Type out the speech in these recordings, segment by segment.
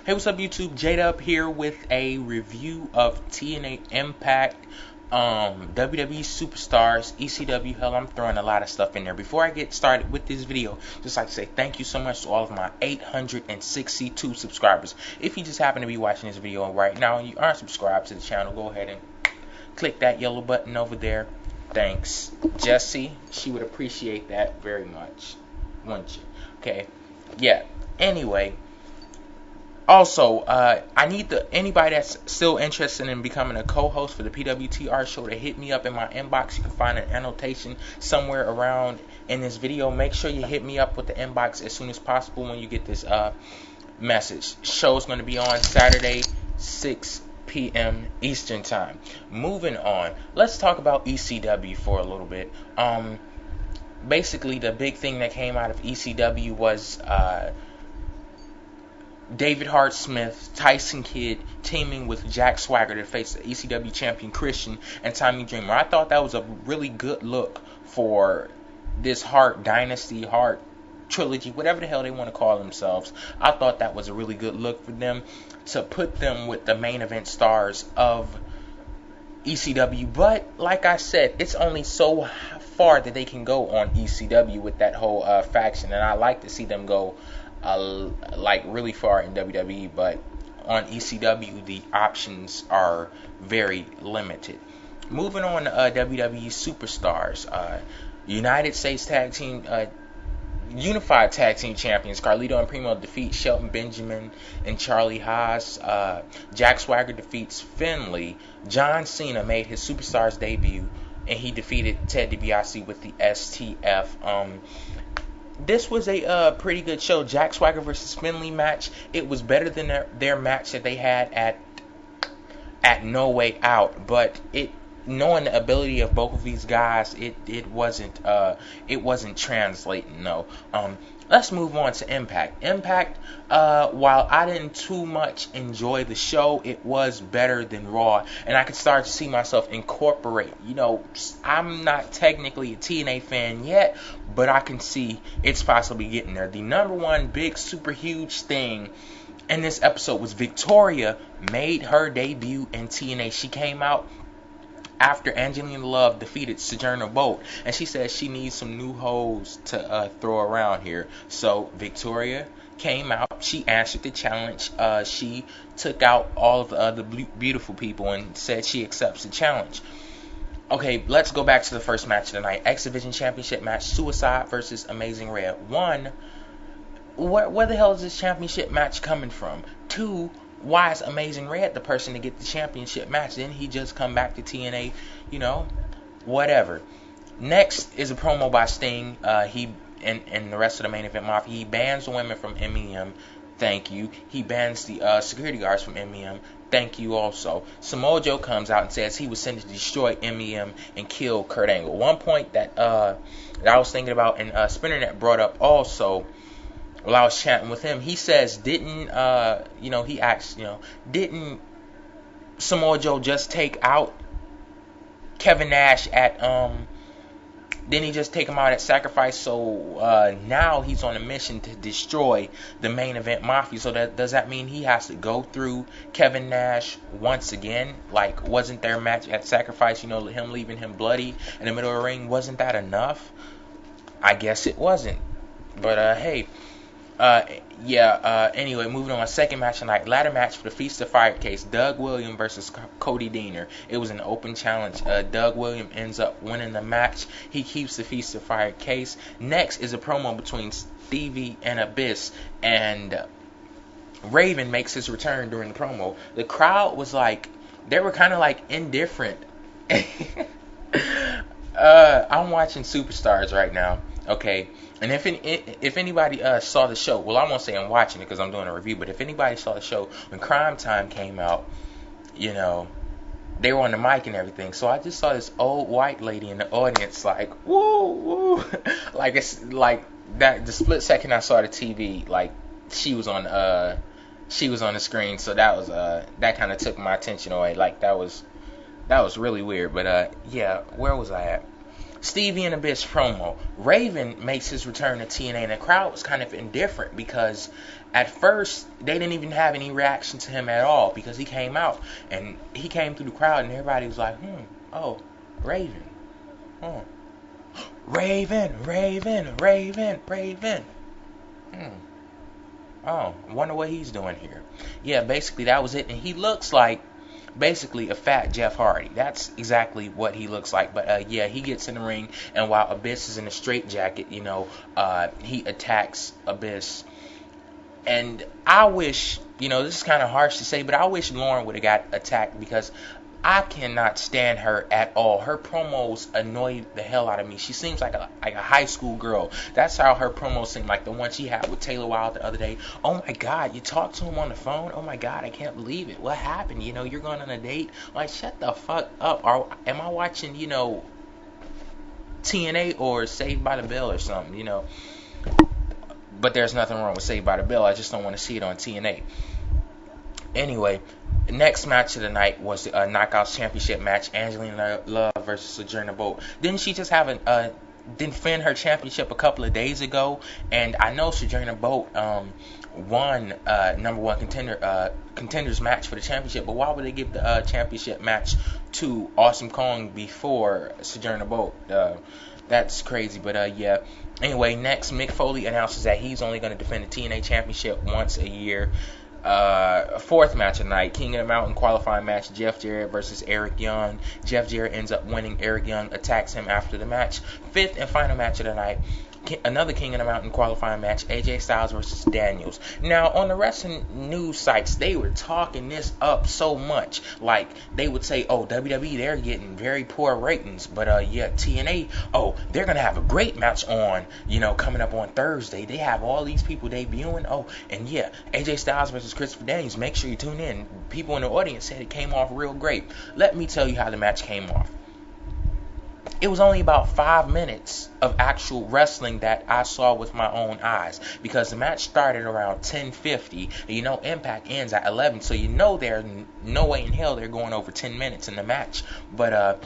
Hey, what's up, YouTube? J-Dub here with a review of TNA Impact, WWE Superstars, ECW. Hell, I'm throwing a lot of stuff in there. Before I get started with this video, just like to say thank you so much to all of my 862 subscribers. If you just happen to be watching this video right now and you aren't subscribed to the channel, go ahead and click that yellow button over there. Thanks, Jessie. She would appreciate that very much, wouldn't you? Okay, yeah. Anyway. Also, I need anybody that's still interested in becoming a co-host for the PWTR show to hit me up in my inbox. You can find an annotation somewhere around in this video. Make sure you hit me up with the inbox as soon as possible when you get this message. Show's going to be on Saturday, 6 p.m. Eastern Time. Moving on, let's talk about ECW for a little bit. Basically, the big thing that came out of ECW was David Hart Smith, Tyson Kidd teaming with Jack Swagger to face the ECW champion Christian and Tommy Dreamer. I thought that was a really good look for this Hart Dynasty, Hart trilogy, whatever the hell they want to call themselves. I thought that was a really good look for them to put them with the main event stars of ECW. But like I said, it's only so far that they can go on ECW with that whole faction, and I like to see them go like really far in WWE, but on ECW the options are very limited. Moving on to WWE Superstars, United States Tag Team Unified Tag Team Champions Carlito and Primo defeat Shelton, Benjamin, and Charlie Haas. Jack Swagger defeats Finlay. John Cena made his Superstars debut, and he defeated Ted DiBiase with the STF. This was a pretty good show. Jack Swagger versus Finlay match. It was better than their match that they had at No Way Out. But knowing the ability of both of these guys, it wasn't translating. No. Let's move on to Impact. Impact, while I didn't too much enjoy the show, it was better than Raw, and I could start to see myself incorporate. You know, I'm not technically a TNA fan yet, but I can see it's possibly getting there. The number one big super huge thing in this episode was Victoria made her debut in TNA. She came out after Angelina Love defeated Sojourner Bolt, and she says she needs some new hoes to throw around here. So Victoria came out, she answered the challenge, she took out all of the other beautiful people and said she accepts the challenge. Okay, let's go back to the first match of the night. X Division Championship match, Suicide versus Amazing Red. One, where the hell is this championship match coming from? Two, why is Amazing Red the person to get the championship match? Didn't he just come back to TNA? You know, whatever. Next is a promo by Sting. He and the rest of the main event mafia. He bans the women from MEM. Thank you. He bans the security guards from MEM. Thank you also. Samoa Joe comes out and says he was sent to destroy MEM and kill Kurt Angle. One point that I was thinking about, and Spinnernet brought up also while I was chatting with him, he says, didn't Samoa Joe just take out Kevin Nash at didn't he just take him out at Sacrifice? So now he's on a mission to destroy the main event mafia. So does that mean he has to go through Kevin Nash once again? Like, wasn't their match at Sacrifice, him leaving him bloody in the middle of the ring, wasn't that enough? I guess it wasn't. But hey. Anyway, moving on. Second match tonight. Ladder match for the Feast of Fire case. Doug Williams versus Cody Deaner. It was an open challenge. Doug Williams ends up winning the match. He keeps the Feast of Fire case. Next is a promo between Stevie and Abyss. And Raven makes his return during the promo. The crowd was like, they were kind of like indifferent. I'm watching Superstars right now. Okay, and if anybody saw the show, well, I won't say I'm watching it because I'm doing a review, but if anybody saw the show when Crime Time came out, they were on the mic and everything. So I just saw this old white lady in the audience, like, woo, woo, like it's like that. The split second I saw the TV, like she was on the screen. So that was that kind of took my attention away. Like that was really weird. But yeah, where was I at? Stevie and Abyss promo. Raven makes his return to TNA, and the crowd was kind of indifferent because at first they didn't even have any reaction to him at all because he came out and he came through the crowd and everybody was like, oh, Raven. Raven. Oh, I wonder what he's doing here. Yeah, basically that was it. And he looks like basically a fat Jeff Hardy. That's exactly what he looks like. But yeah, he gets in the ring, and while Abyss is in a straitjacket, he attacks Abyss. And I wish, this is kind of harsh to say, but I wish Lauren would have got attacked because I cannot stand her at all. Her promos annoy the hell out of me. She seems like a high school girl. That's how her promos seem, like the one she had with Taylor Wilde the other day. Oh my God, you talked to him on the phone? Oh my God, I can't believe it. What happened? You're going on a date? Like, shut the fuck up. Am I watching, TNA or Saved by the Bell or something, But there's nothing wrong with Saved by the Bell. I just don't want to see it on TNA. Anyway, next match of the night was the Knockouts Championship match. Angelina Love versus Sojourner Bolt. Didn't she just have defend her championship a couple of days ago? And I know Sojourner Bolt won number one contenders match for the championship. But why would they give the championship match to Awesome Kong before Sojourner Bolt? That's crazy. But yeah. Anyway, next Mick Foley announces that he's only going to defend the TNA championship once a year. Fourth match of the night, King of the Mountain qualifying match, Jeff Jarrett versus Eric Young. Jeff Jarrett ends up winning. Eric Young attacks him after the match. Fifth and final match of the night, another King of the Mountain qualifying match, AJ Styles versus Daniels. Now, on the wrestling news sites, they were talking this up so much. Like, they would say, oh, WWE, they're getting very poor ratings. But, yeah, TNA, oh, they're going to have a great match on, coming up on Thursday. They have all these people debuting. Oh, and yeah, AJ Styles versus Christopher Daniels. Make sure you tune in. People in the audience said it came off real great. Let me tell you how the match came off. It was only about 5 minutes of actual wrestling that I saw with my own eyes, because the match started around 10:50. Impact ends at 11, so there's no way in hell they're going over 10 minutes in the match. But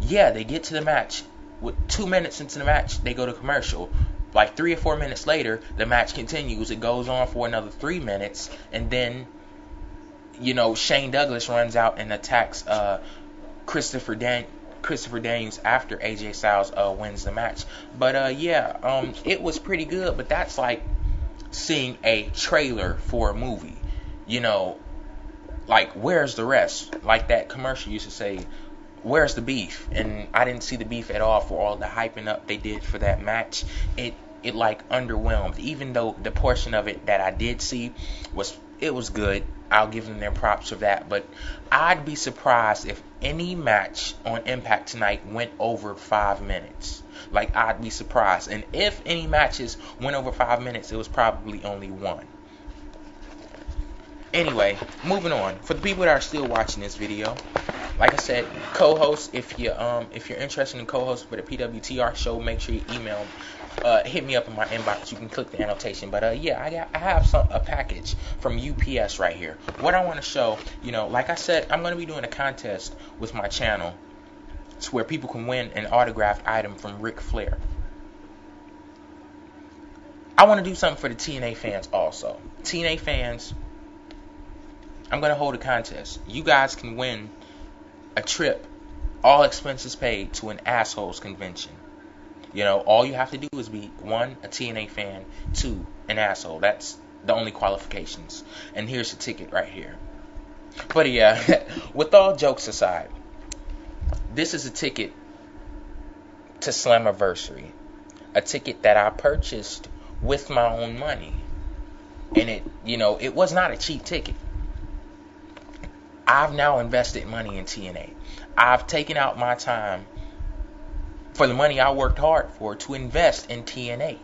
yeah, they get to the match. With 2 minutes into the match, they go to commercial. Like 3 or 4 minutes later, the match continues. It goes on for another 3 minutes, and then Shane Douglas runs out and attacks Christopher Daniels after AJ Styles wins the match. But yeah, it was pretty good. But that's like seeing a trailer for a movie. Like, where's the rest? Like that commercial used to say, where's the beef? And I didn't see the beef at all for all the hyping up they did for that match. It like underwhelmed. Even though the portion of it that I did see was good. I'll give them their props for that. But I'd be surprised if any match on Impact tonight went over 5 minutes. Like, I'd be surprised. And if any matches went over 5 minutes, it was probably only one. Anyway, moving on. For the people that are still watching this video, like I said, co-host, if you're interested in co-host for the PWTR show, make sure you email hit me up in my inbox. You can click the annotation. But yeah, I have a package from UPS right here. What I want to show, like I said, I'm going to be doing a contest with my channel. It's where people can win an autographed item from Ric Flair. I want to do something for the TNA fans also. TNA fans, I'm going to hold a contest. You guys can win a trip, all expenses paid, to an assholes convention. All you have to do is be 1, a TNA fan, 2, an asshole. That's the only qualifications. And here's the ticket right here. But yeah, with all jokes aside, this is a ticket to Slammiversary. A ticket that I purchased with my own money. And it was not a cheap ticket. I've now invested money in TNA. I've taken out my time for the money I worked hard for to invest in TNA.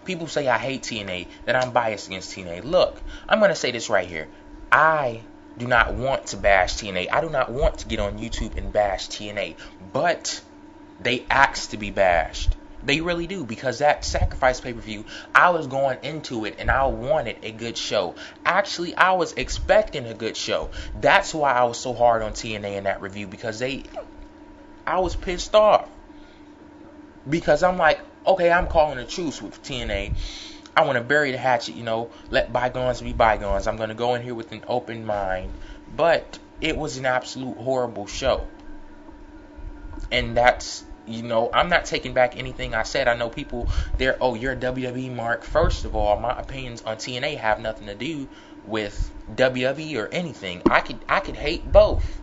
People say I hate TNA, that I'm biased against TNA. Look, I'm going to say this right here. I do not want to bash TNA. I do not want to get on YouTube and bash TNA. But they ask to be bashed. They really do, because that Sacrifice pay-per-view, I was going into it and I wanted a good show. Actually, I was expecting a good show. That's why I was so hard on TNA in that review, because I was pissed off. because I'm like, okay, I'm calling a truce with TNA. I want to bury the hatchet, let bygones be bygones. I'm going to go in here with an open mind. But it was an absolute horrible show. And that's, I'm not taking back anything I said. I know people, you're a WWE mark. First of all, my opinions on TNA have nothing to do with WWE or anything. I could hate both.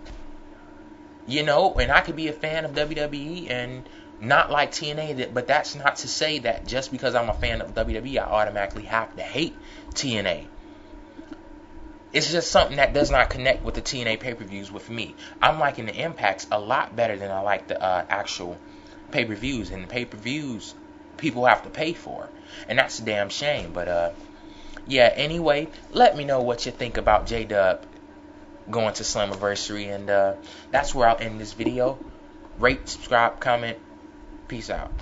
And I could be a fan of WWE and not like TNA, but that's not to say that just because I'm a fan of WWE, I automatically have to hate TNA. It's just something that does not connect with the TNA pay-per-views with me. I'm liking the Impacts a lot better than I like the actual pay-per-views. And the pay-per-views, people have to pay for. And that's a damn shame. But, yeah, anyway, let me know what you think about J-Dub going to Slammiversary. And that's where I'll end this video. Rate, subscribe, comment. Peace out.